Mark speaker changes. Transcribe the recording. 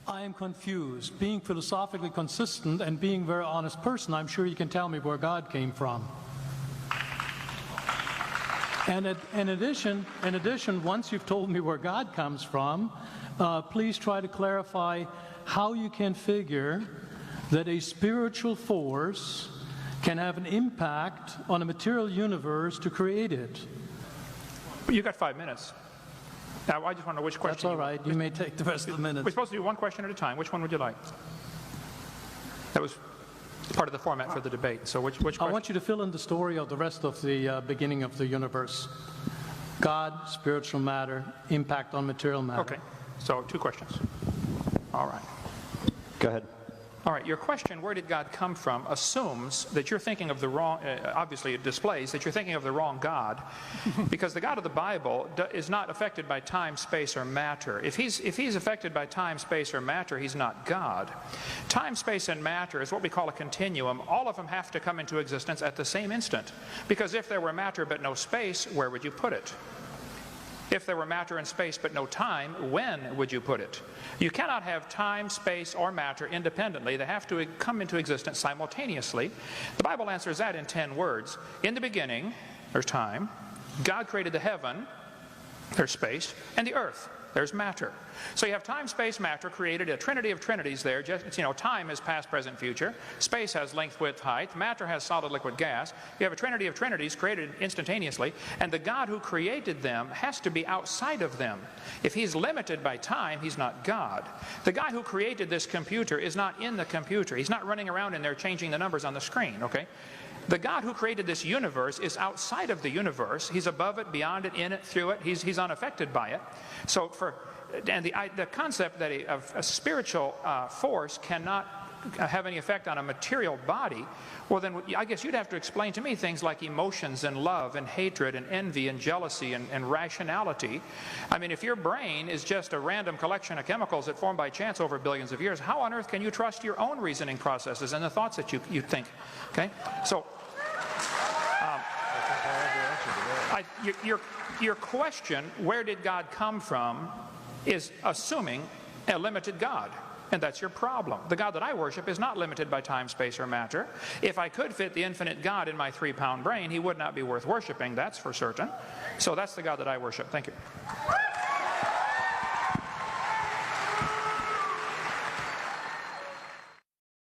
Speaker 1: I am confused. Being philosophically consistent and being a very honest person, I'm sure you can tell me where God came from. And in addition, once you've told me where God comes from, please try to clarify how you can figure that a spiritual force can have an impact on a material universe to create it.
Speaker 2: You got 5 minutes. Now, I just want to know which question.
Speaker 1: That's all right. You may take the rest of the minutes.
Speaker 2: We're supposed to do one question at a time. Which one would you like? That was part of the format for the debate. So which question?
Speaker 1: I want you to fill in the story of the rest of the beginning of the universe. God, spiritual matter, impact on material matter.
Speaker 2: Okay. So 2 questions. All right.
Speaker 3: Go ahead.
Speaker 2: All right, your question, where did God come from, assumes that you're thinking of the wrong, obviously it displays that you're thinking of the wrong God, because the God of the Bible is not affected by time, space, or matter. If he's affected by time, space, or matter, he's not God. Time, space, and matter is what we call a continuum. All of them have to come into existence at the same instant, because if there were matter but no space, where would you put it? If there were matter and space but no time, when would you put it? You cannot have time, space, or matter independently. They have to come into existence simultaneously. The Bible answers that in 10 words. In the beginning, there's time. God created the heaven, there's space, and the earth, there's matter. So you have time, space, matter, created a trinity of trinities there. Just, time is past, present, future. Space has length, width, height. Matter has solid, liquid, gas. You have a trinity of trinities created instantaneously. And the God who created them has to be outside of them. If he's limited by time, he's not God. The guy who created this computer is not in the computer. He's not running around in there changing the numbers on the screen, okay? The God who created this universe is outside of the universe. He's above it, beyond it, in it, through it. He's unaffected by it. So the concept that a spiritual force cannot have any effect on a material body, well then I guess you'd have to explain to me things like emotions and love and hatred and envy and jealousy and rationality. I mean, if your brain is just a random collection of chemicals that form by chance over billions of years, how on earth can you trust your own reasoning processes and the thoughts that you think? Okay, so your question, where did God come from, is assuming a limited God. And that's your problem. The God that I worship is not limited by time, space, or matter. If I could fit the infinite God in my 3-pound brain, he would not be worth worshiping, that's for certain. So that's the God that I worship. Thank you.